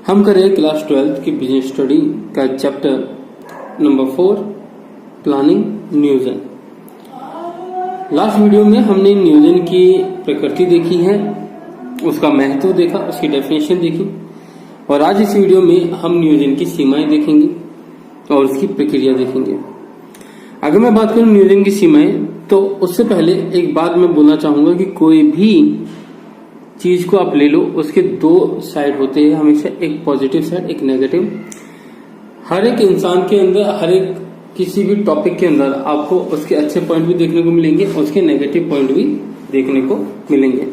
हम कर रहे हैं क्लास 12 की बिजनेस स्टडी का चैप्टर नंबर 4 प्लानिंग नियोजन। लास्ट वीडियो में हमने नियोजन की प्रकृति देखी है, उसका महत्व देखा, उसकी डेफिनेशन देखी और आज इस वीडियो में हम नियोजन की सीमाएं देखेंगे और उसकी प्रक्रिया देखेंगे। अगर मैं बात करूं नियोजन की सीमाएं तो उससे पहले एक बात मैं बोलना चाहूंगा कि कोई भी चीज को आप ले लो, उसके दो साइड होते हैं हमेशा, एक पॉजिटिव साइड एक नेगेटिव। हर एक इंसान के अंदर, हर एक किसी भी टॉपिक के अंदर आपको उसके अच्छे पॉइंट भी देखने को मिलेंगे, उसके नेगेटिव पॉइंट भी देखने को मिलेंगे।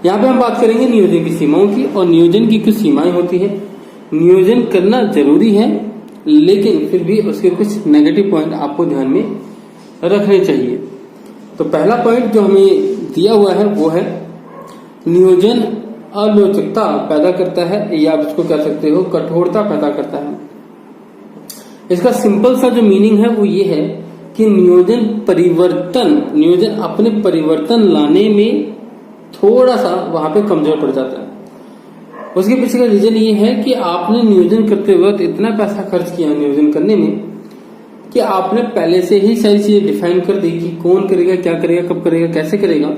यहाँ पे हम बात करेंगे नियोजन की सीमाओं की, और नियोजन की कुछ सीमाएं होती है। नियोजन करना जरूरी है, लेकिन फिर भी उसके कुछ नेगेटिव पॉइंट आपको ध्यान में रखने चाहिए। तो पहला पॉइंट जो हमें दिया हुआ है वो है नियोजन अलोचकता पैदा करता है, या आप इसको कह सकते हो कठोरता पैदा करता है। इसका सिंपल सा जो मीनिंग है वो ये है कि नियोजन अपने परिवर्तन लाने में थोड़ा सा वहां पे कमजोर पड़ जाता है। उसके पीछे का रीजन ये है कि आपने नियोजन करते वक्त इतना पैसा खर्च किया नियोजन करने में कि आपने पहले से ही सारी चीजें डिफाइन कर दी कि कौन करेगा, क्या करेगा, कब करेगा, कैसे करेगा।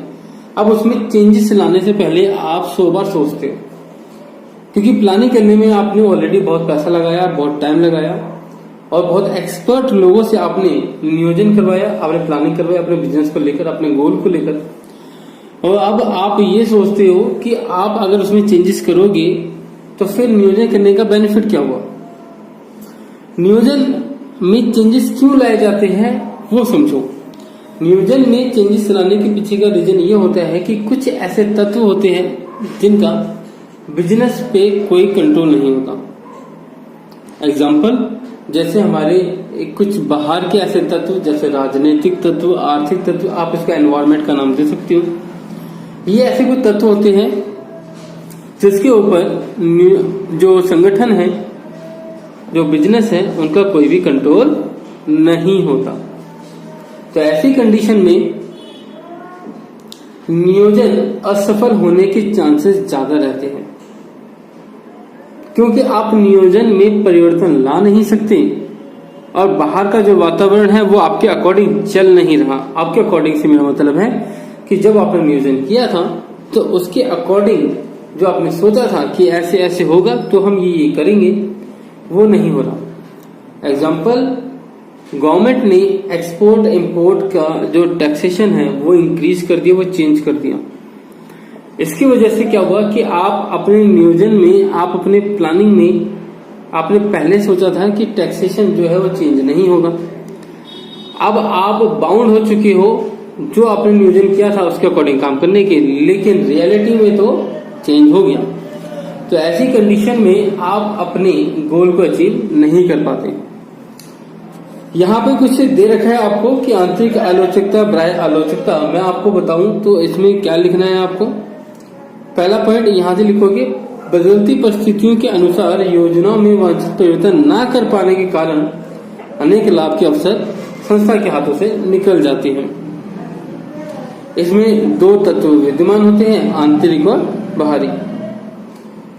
अब उसमें चेंजेस लाने से पहले आप 100 बार सोचते हो, क्योंकि प्लानिंग करने में आपने ऑलरेडी बहुत पैसा लगाया, बहुत टाइम लगाया और बहुत एक्सपर्ट लोगों से आपने नियोजन करवाया, आपने प्लानिंग करवाया अपने बिजनेस को लेकर, अपने गोल को लेकर। और अब आप ये सोचते हो कि आप अगर उसमें चेंजेस करोगे तो फिर नियोजन करने का बेनिफिट क्या हुआ। नियोजन में चेंजेस क्यों लाए जाते हैं वो समझो। नियोजन में चेंजेस लाने के पीछे का रीजन ये होता है कि कुछ ऐसे तत्व होते हैं जिनका बिजनेस पे कोई कंट्रोल नहीं होता। एग्जाम्पल, जैसे हमारे कुछ बाहर के ऐसे तत्व, जैसे राजनीतिक तत्व, आर्थिक तत्व, आप इसका एनवायरमेंट का नाम दे सकते हो। ये ऐसे कुछ तत्व होते हैं जिसके ऊपर जो संगठन है, जो बिजनेस है, उनका कोई भी कंट्रोल नहीं होता। तो ऐसी कंडीशन में नियोजन असफल होने के चांसेस ज्यादा रहते हैं, क्योंकि आप नियोजन में परिवर्तन ला नहीं सकते और बाहर का जो वातावरण है वो आपके अकॉर्डिंग चल नहीं रहा। आपके अकॉर्डिंग से मेरा मतलब है कि जब आपने नियोजन किया था तो उसके अकॉर्डिंग जो आपने सोचा था कि ऐसे ऐसे होगा तो हम ये करेंगे, वो नहीं हो रहा। एग्जाम्पल, गवर्नमेंट ने एक्सपोर्ट इंपोर्ट का जो टैक्सेशन है वो इंक्रीज कर दिया, वो चेंज कर दिया। इसकी वजह से क्या हुआ कि आप अपने नियोजन में, आप अपने प्लानिंग में आपने पहले सोचा था कि टैक्सेशन जो है वो चेंज नहीं होगा। अब आप बाउंड हो चुके हो जो आपने नियोजन किया था उसके अकॉर्डिंग काम करने के, लेकिन रियलिटी में तो चेंज हो गया। तो ऐसी कंडीशन में आप अपने गोल को अचीव नहीं कर पाते। यहाँ पे कुछ दे रखा है आपको कि आंतरिक आलोचकता, बाह्य आलोचकता। मैं आपको बताऊं तो इसमें क्या लिखना है आपको। पहला पॉइंट यहां से लिखोगे, बदलती परिस्थितियों के अनुसार योजनाओं में वांछित परिवर्तन न कर पाने के कारण अनेक लाभ के अवसर संस्था के हाथों से निकल जाते हैं। इसमें दो तत्व विद्यमान होते हैं, आंतरिक और बाहरी।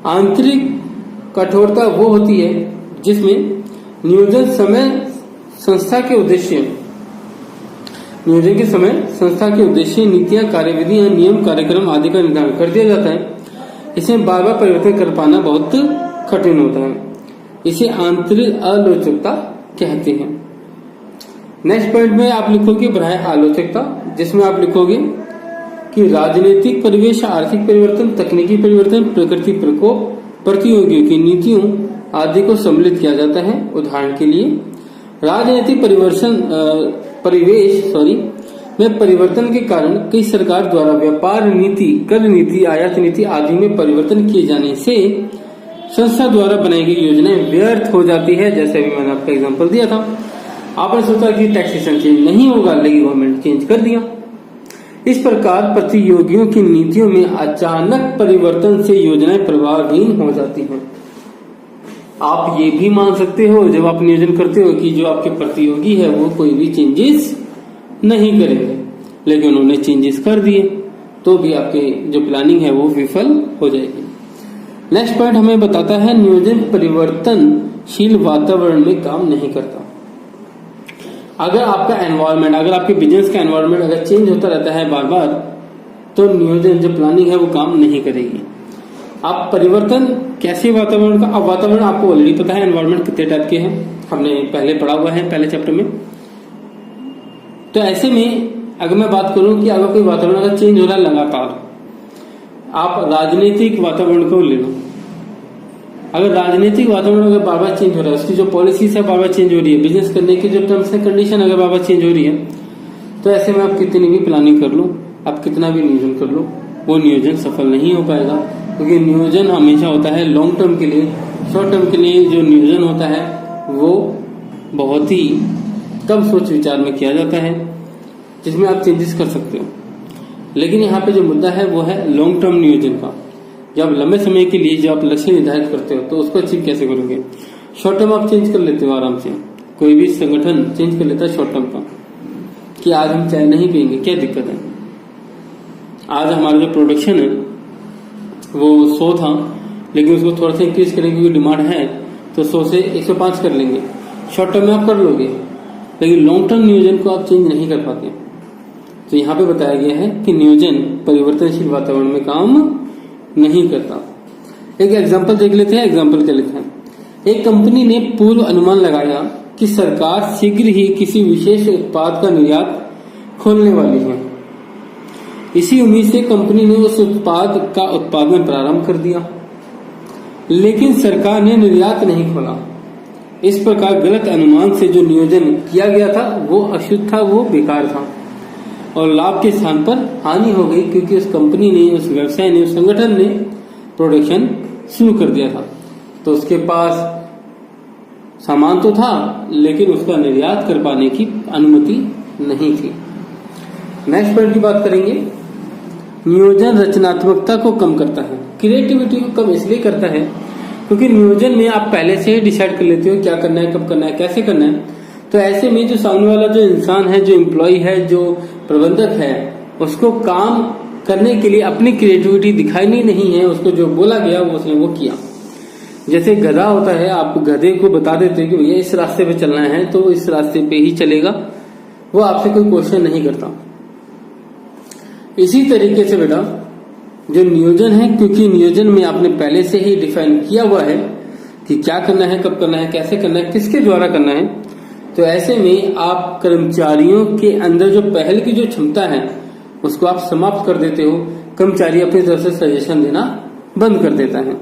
आंतरिक कठोरता वो होती है जिसमें नियोजन के समय संस्था के उद्देश्य, नीतियां, कार्यविधियां, नियम, कार्यक्रम आदि का निर्धारण कर दिया जाता है। इसमें बार बार परिवर्तन कर पाना बहुत कठिन होता है। इसे आंतरिक आलोचकता कहते हैं। नेक्स्ट पॉइंट में आप लिखोगे बाह्य आलोचकता, जिसमें आप लिखोगे कि राजनीतिक परिवेश, आर्थिक परिवर्तन, तकनीकी परिवर्तन, प्रकृति प्रकोप, प्रतियोगियों की नीतियों आदि को सम्मिलित किया जाता है। उदाहरण के लिए राजनीतिक परिवेश में परिवर्तन के कारण कई सरकार द्वारा व्यापार नीति, कर नीति, आयात नीति आदि में परिवर्तन किए जाने से संस्था द्वारा बनाई गई योजनाएं व्यर्थ हो जाती है। जैसे अभी मैंने आपका एग्जांपल दिया था, आपने सोचा कि टैक्सेशन चेंज नहीं होगा, लेकिन गवर्नमेंट चेंज कर दिया। इस प्रकार प्रतियोगियों की नीतियों में अचानक परिवर्तन से योजनाएं प्रभावहीन हो जाती हैं। आप ये भी मान सकते हो जब आप नियोजन करते हो कि जो आपके प्रतियोगी है वो कोई भी चेंजेस नहीं करेंगे, लेकिन उन्होंने चेंजेस कर दिए तो भी आपकी जो प्लानिंग है वो विफल हो जाएगी। नेक्स्ट पॉइंट हमें बताता है नियोजन परिवर्तनशील वातावरण में काम नहीं करता। अगर आपका एनवायरनमेंट, अगर आपके बिजनेस का एनवायरनमेंट अगर चेंज होता रहता है बार बार, तो नियोजन जो प्लानिंग है वो काम नहीं करेगी। आप परिवर्तन कैसे वातावरण का, अब वातावरण आपको ऑलरेडी पता है एनवायरनमेंट कितने टाइप के हैं, हमने पहले पढ़ा हुआ है पहले चैप्टर में। तो ऐसे में अगर मैं बात करूं कि अगर कोई वातावरण अगर चेंज हो रहा है लगातार, आप राजनीतिक वातावरण को ले लो। अगर राजनीतिक वातावरण अगर बार बार चेंज हो रहा है, उसकी जो पॉलिसीज है बार बार चेंज हो रही है, बिजनेस करने की जो टर्म्स एंड कंडीशन अगर बार बार चेंज हो रही है, तो ऐसे में आप कितनी भी प्लानिंग कर लो, आप कितना भी नियोजन कर लो, वो नियोजन सफल नहीं हो पाएगा। क्योंकि नियोजन हमेशा होता है लॉन्ग टर्म के लिए। शॉर्ट टर्म के लिए जो नियोजन होता है वो बहुत ही कम सोच विचार में किया जाता है, जिसमें आप चेंजेस कर सकते हो। लेकिन यहाँ पे जो मुद्दा है वो है लॉन्ग टर्म नियोजन का। जब लंबे समय के लिए जब आप लक्ष्य निर्धारित करते हो तो उसको अचीव कैसे करोगे। शॉर्ट टर्म आप चेंज कर लेते हो आराम से, कोई भी संगठन चेंज कर लेता है शॉर्ट टर्म का, कि आज हम चाय नहीं पियेंगे, क्या दिक्कत है। आज हमारा जो प्रोडक्शन है वो 100 था, लेकिन उसको थोड़ा सा इंक्रीज करेंगे क्योंकि डिमांड है, तो 100 से 105 कर लेंगे। शॉर्ट टर्म में आप कर लोगे, लेकिन लॉन्ग टर्म नियोजन को आप चेंज नहीं कर पाते। तो यहाँ पे बताया गया है कि नियोजन परिवर्तनशील वातावरण में काम नहीं करता। एक एग्जाम्पल देख लेते हैं। एग्जाम्पल क्या लिखा है, एक कंपनी ने पूर्व अनुमान लगाया कि सरकार शीघ्र ही किसी विशेष उत्पाद का निर्यात खोलने वाली है। इसी उम्मीद से कंपनी ने उस उत्पाद का उत्पादन प्रारंभ कर दिया, लेकिन सरकार ने निर्यात नहीं खोला। इस प्रकार गलत अनुमान से जो नियोजन किया गया था वो अशुद्ध था, वो बेकार था और लाभ के स्थान पर हानि हो गई, क्योंकि उस कंपनी ने, उस व्यवसाय ने, उस संगठन ने प्रोडक्शन शुरू कर दिया था। तो उसके पास सामान तो था, लेकिन उसका निर्यात कर पाने की अनुमति नहीं थी। नेक्स्ट पॉइंट की बात करेंगे। नियोजन रचनात्मकता को कम करता है। क्रिएटिविटी को कम इसलिए करता है क्योंकि नियोजन में आप पहले से ही डिसाइड कर लेते हो क्या करना है, कब करना है, कैसे करना है। तो ऐसे में जो सामने वाला जो इंसान है, जो एम्प्लॉय है, जो प्रबंधक है, उसको काम करने के लिए अपनी क्रिएटिविटी दिखानी नहीं है। उसको जो बोला गया वो उसने वो किया। जैसे गधा होता है, आप गधे को बता देते कि भैया इस रास्ते पे चलना है तो इस रास्ते पे ही चलेगा, वो आपसे कोई क्वेश्चन नहीं करता। इसी तरीके से बेटा जो नियोजन है, क्योंकि नियोजन में आपने पहले से ही डिफाइन किया हुआ है कि क्या करना है, कब करना है, कैसे करना है, किसके द्वारा करना है, तो ऐसे में आप कर्मचारियों के अंदर जो पहल की जो क्षमता है उसको आप समाप्त कर देते हो। कर्मचारी अपनी तरफ से सजेशन देना बंद कर देता है।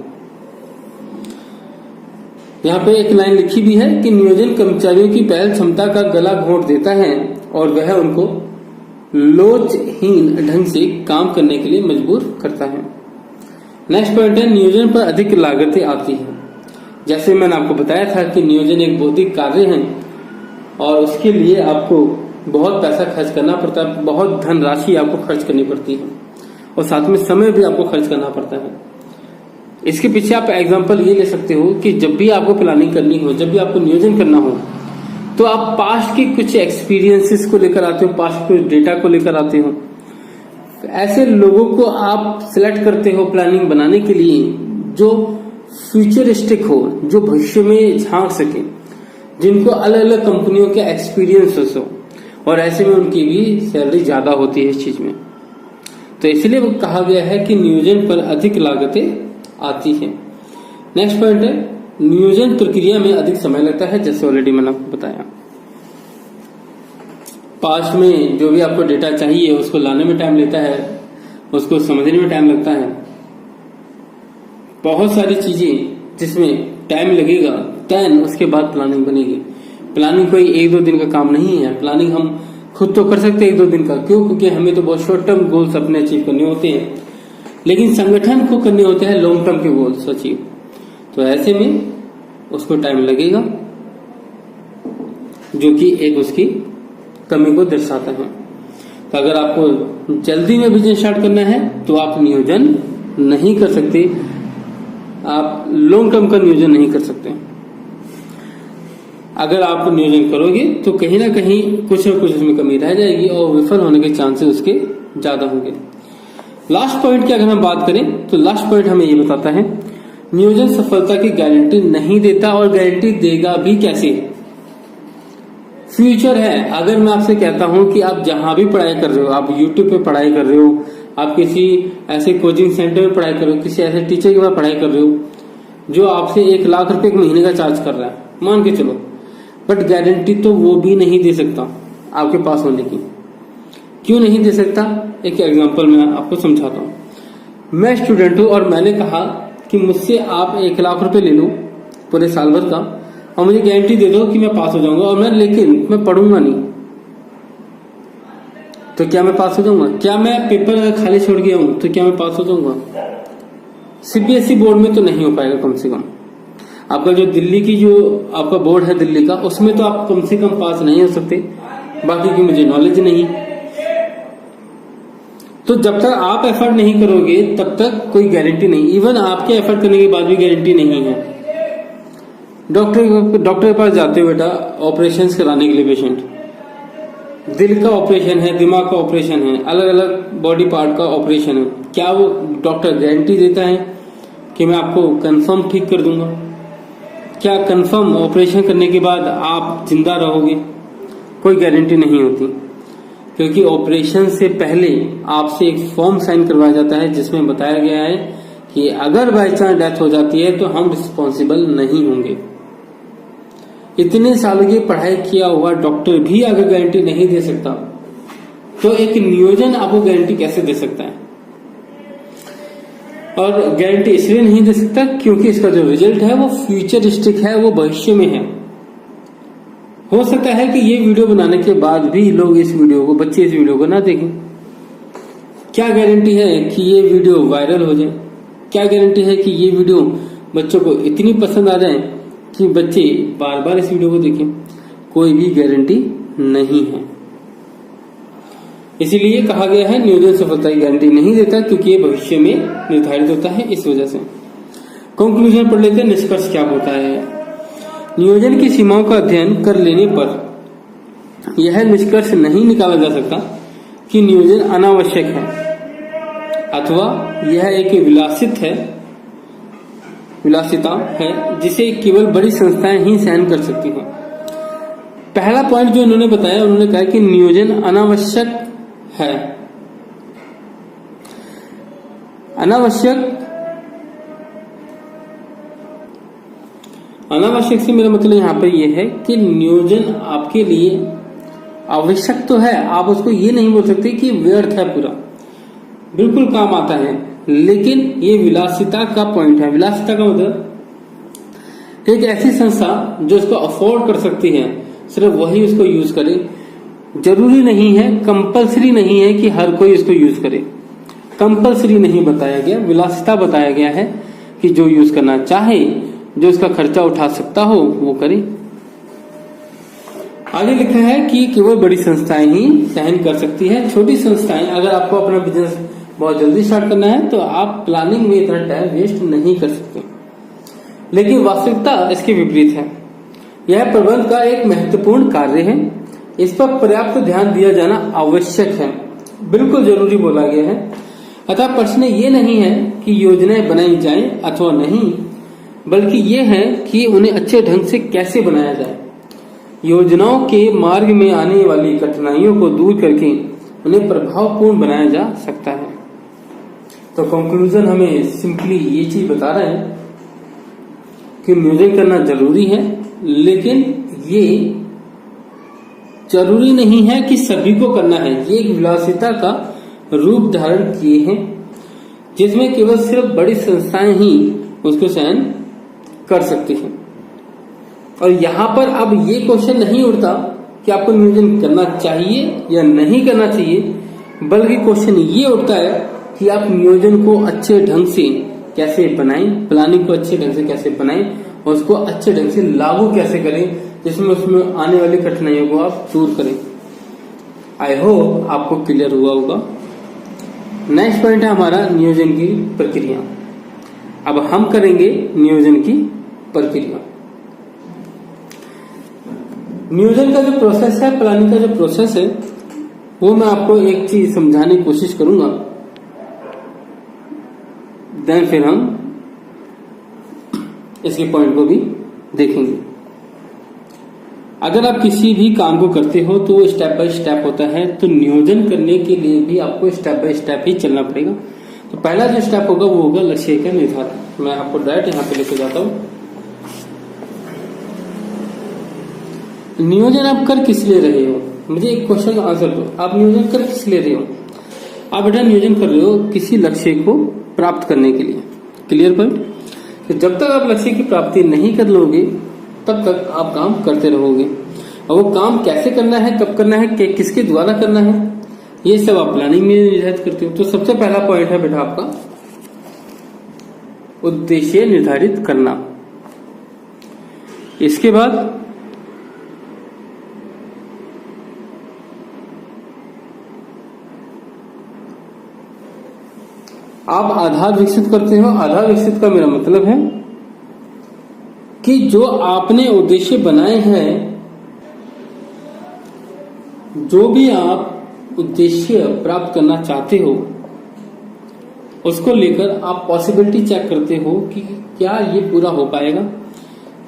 यहाँ पे एक लाइन लिखी भी है कि नियोजन कर्मचारियों की पहल क्षमता का गला घोंट देता है और वह उनको लोचहीन ढंग से काम करने के लिए मजबूर करता है। नेक्स्ट पॉइंट है नियोजन पर अधिक लागतें आती है। जैसे मैंने आपको बताया था कि नियोजन एक बौद्धिक कार्य है और उसके लिए आपको बहुत पैसा खर्च करना पड़ता है, बहुत धनराशि आपको खर्च करनी पड़ती है और साथ में समय भी आपको खर्च करना पड़ता है। इसके पीछे आप एग्जांपल ये ले सकते हो कि जब भी आपको प्लानिंग करनी हो, जब भी आपको नियोजन करना हो, तो आप पास्ट के कुछ एक्सपीरियंसेस को लेकर आते हो, पास्ट के डेटा को लेकर आते हो। ऐसे लोगों को आप सिलेक्ट करते हो प्लानिंग बनाने के लिए जो फ्यूचरिस्टिक हो, जो भविष्य में झांक सके, जिनको अलग अलग कंपनियों के एक्सपीरियंस हो और ऐसे में उनकी भी सैलरी ज्यादा होती है इस चीज में। तो इसलिए वो कहा गया है कि नियोजन पर अधिक लागतें आती है। नेक्स्ट पॉइंट है नियोजन प्रक्रिया में अधिक समय लगता है। जैसे ऑलरेडी मैंने आपको बताया, पास्ट में जो भी आपको डेटा चाहिए उसको लाने में टाइम लेता है, उसको समझने में टाइम लगता है, बहुत सारी चीजें जिसमें टाइम लगेगा, देन उसके बाद प्लानिंग बनेगी। प्लानिंग कोई 1-2 दिन का काम नहीं है। प्लानिंग हम खुद तो कर सकते हैं 1-2 दिन का, क्यों? क्योंकि हमें तो बहुत शॉर्ट टर्म गोल्स अपने अचीव करने होते हैं, लेकिन संगठन को करने होते हैं लॉन्ग टर्म के गोल्स अचीव। तो ऐसे में उसको टाइम लगेगा, जो कि एक उसकी कमी को दर्शाता है। तो अगर आपको जल्दी में बिजनेस स्टार्ट करना है तो आप नियोजन नहीं कर सकते, आप लॉन्ग टर्म का नियोजन नहीं कर सकते। अगर आप नियोजन करोगे तो कहीं ना कहीं कुछ न कुछ उसमें कमी रह जाएगी और विफल होने के चांसेस उसके ज्यादा होंगे। लास्ट पॉइंट की अगर हम बात करें तो लास्ट पॉइंट हमें ये बताता है नियोजन सफलता की गारंटी नहीं देता और गारंटी देगा भी कैसे। फ्यूचर है, अगर मैं आपसे कहता हूं कि आप जहां भी पढ़ाई कर रहे हो, आप यूट्यूब पे पढ़ाई कर रहे हो, आप किसी ऐसे कोचिंग सेंटर में पढ़ाई कर रहे हो, किसी ऐसे टीचर के पास पढ़ाई कर रहे हो जो आपसे 1 लाख रुपए एक महीने का चार्ज कर रहा है, मान के चलो, बट गारंटी तो वो भी नहीं दे सकता आपके पास होने की। क्यों नहीं दे सकता? एक एग्जांपल मैं आपको समझाता हूं। मैं स्टूडेंट हूं और मैंने कहा कि मुझसे आप 1 लाख रुपए ले लो पूरे साल भर का और मुझे गारंटी दे दो कि मैं पास हो जाऊंगा, और लेकिन मैं पढ़ूंगा नहीं, तो क्या मैं पास हो जाऊंगा? क्या मैं पेपर अगर खाली छोड़ गया हूं तो क्या मैं पास हो जाऊंगा? सीबीएसई बोर्ड में तो नहीं हो पाएगा। कम से कम आपका जो दिल्ली की जो आपका बोर्ड है दिल्ली का, उसमें तो आप कम से कम पास नहीं हो सकते, बाकी की मुझे नॉलेज नहीं। तो जब तक आप एफर्ट नहीं करोगे तब तक कोई गारंटी नहीं। इवन आपके एफर्ट करने के बाद भी गारंटी नहीं है। डॉक्टर के पास जाते हो बेटा ऑपरेशंस कराने के लिए, पेशेंट दिल का ऑपरेशन है, दिमाग का ऑपरेशन है, अलग अलग बॉडी पार्ट का ऑपरेशन है, क्या वो डॉक्टर गारंटी देता है कि मैं आपको कंफर्म ठीक कर दूंगा? क्या कंफर्म ऑपरेशन करने के बाद आप जिंदा रहोगे? कोई गारंटी नहीं होती, क्योंकि ऑपरेशन से पहले आपसे एक फॉर्म साइन करवाया जाता है जिसमें बताया गया है कि अगर बाई चांस डेथ हो जाती है तो हम रिस्पॉन्सिबल नहीं होंगे। इतने सालों की पढ़ाई किया हुआ डॉक्टर भी अगर गारंटी नहीं दे सकता तो एक नियोजन आपको गारंटी कैसे दे सकता है? और गारंटी इसलिए नहीं दे सकता क्योंकि इसका जो रिजल्ट है वो फ्यूचरिस्टिक है, वो भविष्य में है। हो सकता है कि ये वीडियो बनाने के बाद भी लोग इस वीडियो को, बच्चे इस वीडियो को ना देखें। क्या गारंटी है कि ये वीडियो वायरल हो जाए? क्या गारंटी है कि ये वीडियो बच्चों को इतनी पसंद आ जाए कि बच्चे बार बार इस वीडियो को देखें? कोई भी गारंटी नहीं है। इसीलिए कहा गया है नियोजन सफलता की गारंटी नहीं देता, क्योंकि ये भविष्य में निर्धारित होता है। इस वजह से कंक्लूजन पढ़ लेते हैं, निष्कर्ष क्या होता है। नियोजन की सीमाओं का अध्ययन कर लेने पर यह निष्कर्ष नहीं निकाला जा सकता कि नियोजन अनावश्यक है अथवा यह एक विलासिता है जिसे केवल बड़ी संस्थाएं ही सहन कर सकती हैं। पहला पॉइंट जो उन्होंने बताया, उन्होंने कहा कि नियोजन अनावश्यक है। अनावश्यक से मेरा मतलब यहाँ पर यह है कि नियोजन आपके लिए आवश्यक तो है, आप उसको ये नहीं बोल सकते कि व्यर्थ है, पूरा बिल्कुल काम आता है, लेकिन ये विलासिता का पॉइंट है। विलासिता का मतलब एक ऐसी संस्था जो इसको अफोर्ड कर सकती है, सिर्फ वही उसको यूज करे। जरूरी नहीं है, कंपलसरी नहीं है कि हर कोई इसको यूज करे। कंपलसरी नहीं बताया गया, विलासिता बताया गया है कि जो यूज करना चाहे, जो इसका खर्चा उठा सकता हो वो करे। आगे लिखा है कि केवल बड़ी संस्थाएं ही सहन कर सकती है। छोटी संस्थाएं, अगर आपको अपना बिजनेस बहुत जल्दी स्टार्ट करना है तो आप प्लानिंग में इतना टाइम वेस्ट नहीं कर सकते, लेकिन वास्तविकता इसके विपरीत है। यह प्रबंधन का एक महत्वपूर्ण कार्य है, इस पर पर्याप्त ध्यान दिया जाना आवश्यक है, बिल्कुल जरूरी बोला गया है। अतः प्रश्न ये नहीं है कि योजनाएं बनाई जाएं अथवा नहीं, बल्कि ये है कि उन्हें अच्छे ढंग से कैसे बनाया जाए। योजनाओं के मार्ग में आने वाली कठिनाइयों को दूर करके उन्हें प्रभावपूर्ण बनाया जा सकता है। तो कंक्लूजन हमें सिंपली ये चीज बता रहा है कि नियोजन करना जरूरी है, लेकिन ये जरूरी नहीं है कि सभी को करना है। ये एक विलासिता का रूप धारण किए हैं जिसमें केवल सिर्फ बड़ी संस्थाएं ही उसको सहन कर सकती हैं। और यहाँ पर अब ये क्वेश्चन नहीं उठता कि आपको नियोजन करना चाहिए या नहीं करना चाहिए, बल्कि क्वेश्चन ये उठता है कि आप नियोजन को अच्छे ढंग से कैसे बनाएं, प्लानिंग को अच्छे ढंग से कैसे बनाएं और उसको अच्छे ढंग से लागू कैसे करें, जिसमें उसमें आने वाली कठिनाइयों को आप दूर करें। आई होप आपको क्लियर हुआ होगा। नेक्स्ट पॉइंट है हमारा नियोजन की प्रक्रिया। अब हम करेंगे नियोजन की प्रक्रिया। नियोजन का जो प्रोसेस है, प्लानिंग का जो प्रोसेस है, वो मैं आपको एक चीज समझाने की कोशिश करूंगा, देन फिर हम इसके पॉइंट को भी देखेंगे। अगर आप किसी भी काम को करते हो तो वो स्टेप बाय स्टेप होता है, तो नियोजन करने के लिए भी आपको स्टेप बाय स्टेप ही चलना पड़ेगा। तो पहला जो स्टेप होगा वो होगा लक्ष्य का निर्धारण। मैं आपको डायरेक्ट यहाँ पे लेके जाता हूँ। नियोजन आप कर किस लिए रहे हो? मुझे एक क्वेश्चन का आंसर दो, आप नियोजन कर किस लिए रहे हो? आप बेटा नियोजन कर रहे हो किसी लक्ष्य को प्राप्त करने के लिए। Clear point? तो जब तक आप लक्ष्य की प्राप्ति नहीं कर लोगे तब तक आप काम करते रहोगे। और वो काम कैसे करना है, कब करना है, किसके द्वारा करना है, ये सब आप प्लानिंग में निर्धारित करते हो। तो सबसे पहला पॉइंट है बेटा आपका उद्देश्य निर्धारित करना। इसके बाद आप आधार विकसित करते हो। आधार विकसित का मेरा मतलब है कि जो आपने उद्देश्य बनाए हैं, जो भी आप उद्देश्य प्राप्त करना चाहते हो, उसको लेकर आप पॉसिबिलिटी चेक करते हो कि क्या ये पूरा हो पाएगा।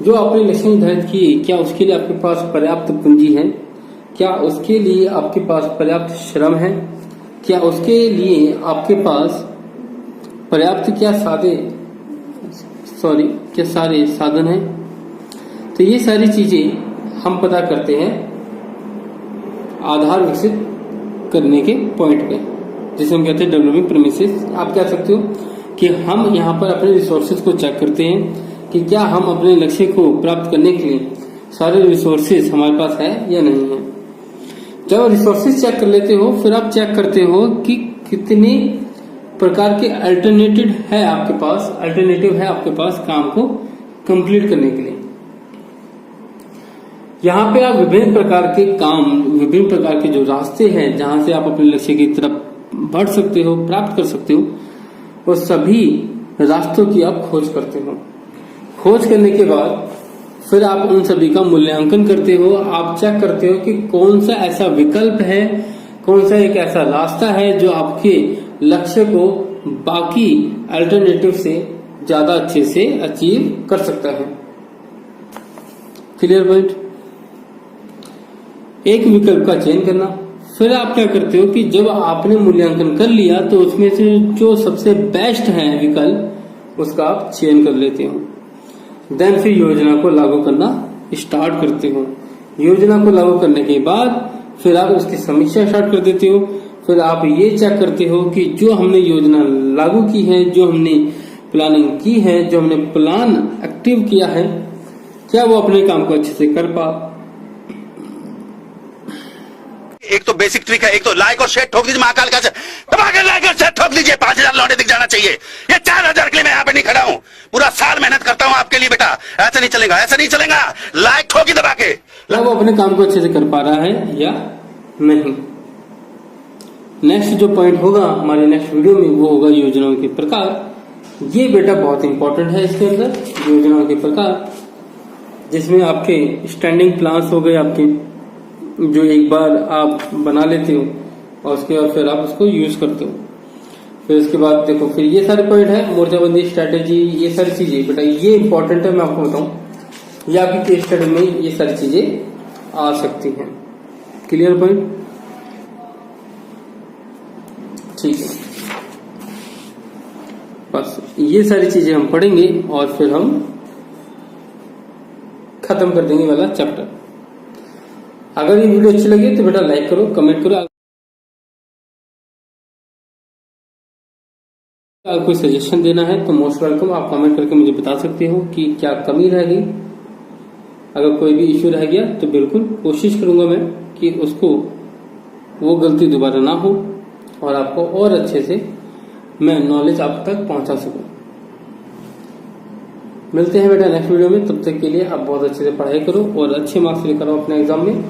जो आपने लक्ष्य निर्धारित किए, क्या उसके लिए आपके पास पर्याप्त पूंजी है, क्या उसके लिए आपके पास पर्याप्त श्रम है, क्या उसके लिए आपके पास पर्याप्त क्या सारे साधन हैं। तो ये सारी चीजें हम पता करते हैं आधार विकसित करने के पॉइंट पे, जिसे हम कहते हैं डेवलपिंग प्रीमिसेस। आप कह सकते हो कि हम यहाँ पर अपने रिसोर्सेज को चेक करते हैं कि क्या हम अपने लक्ष्य को प्राप्त करने के लिए सारे रिसोर्सेज हमारे पास है या नहीं है। जब रिसोर्सेज चेक कर लेते हो, फिर आप चेक करते हो कि कितने प्रकार के अल्टरनेटिव है आपके पास काम को कंप्लीट करने के लिए। यहाँ पे आप विभिन्न प्रकार के जो रास्ते हैं जहां से आप अपने लक्ष्य की तरफ बढ़ सकते हो, प्राप्त कर सकते हो, वो सभी रास्तों की आप खोज करते हो। खोज करने के बाद फिर आप उन सभी का मूल्यांकन करते हो। आप चेक करते हो कि कौन सा ऐसा विकल्प है, कौन सा एक ऐसा रास्ता है जो आपके लक्ष्य को बाकी अल्टरनेटिव से ज्यादा अच्छे से अचीव कर सकता है। Clear point? एक विकल्प का चयन करना। फिर आप क्या करते हो कि जब आपने मूल्यांकन कर लिया तो उसमें से जो सबसे बेस्ट है विकल्प, उसका आप चयन कर लेते हो। देन फिर योजना को लागू करना स्टार्ट करते हो। योजना को लागू करने के बाद फिर आप उसकी समीक्षा स्टार्ट कर देते हो। फिर आप ये चेक करते हो कि जो हमने योजना लागू की है, जो हमने प्लानिंग की है, जो हमने प्लान एक्टिव किया है, क्या वो अपने काम को अच्छे से कर पा। एक तो बेसिक ट्रिक है, एक तो लाइक और शेयर ठोक दीजिए, महाकाल का दबाकर लाइक और शेयर ठोक दीजिए। 5000 लौटे दिख जाना चाहिए। ये 4000 के लिए मैं यहाँ पे नहीं खड़ा हूँ, पूरा साल मेहनत करता हूँ आपके लिए बेटा। ऐसा नहीं चलेगा, ऐसा नहीं चलेगा। लाइक ठोकी दबा के। क्या वो अपने काम को अच्छे से कर पा रहा है या नहीं। नेक्स्ट जो पॉइंट होगा हमारे नेक्स्ट वीडियो में वो होगा योजनाओं के प्रकार। ये बेटा बहुत इंपॉर्टेंट है। इसके अंदर योजनाओं के प्रकार, जिसमें आपके स्टैंडिंग प्लान्स हो गए, आपके जो एक बार आप बना लेते हो और उसके बाद फिर आप उसको यूज करते हो। फिर उसके बाद देखो, फिर ये सारे पॉइंट है, मोर्चाबंदी, स्ट्रेटेजी, ये सारी चीजें बेटा ये इंपॉर्टेंट है। मैं आपको बताऊं, ये आपकी केस स्टडी में ये सारी चीजें आ सकती हैं। Clear point? ठीक है, बस ये सारी चीजें हम पढ़ेंगे और फिर हम खत्म कर देंगे वाला चैप्टर। अगर ये वीडियो अच्छी लगी तो बेटा लाइक करो, कमेंट करो। अगर कोई सजेशन देना है तो मोस्ट वेलकम, आप कमेंट करके मुझे बता सकते हो कि क्या कमी रह गई। अगर कोई भी इश्यू रह गया तो बिल्कुल कोशिश करूंगा मैं कि उसको वो गलती दोबारा ना हो और आपको और अच्छे से मैं नॉलेज आप तक पहुंचा सकूं। मिलते हैं बेटा नेक्स्ट वीडियो में। तब तक के लिए आप बहुत अच्छे से पढ़ाई करो और अच्छे मार्क्स लेकर आओ अपने एग्जाम में।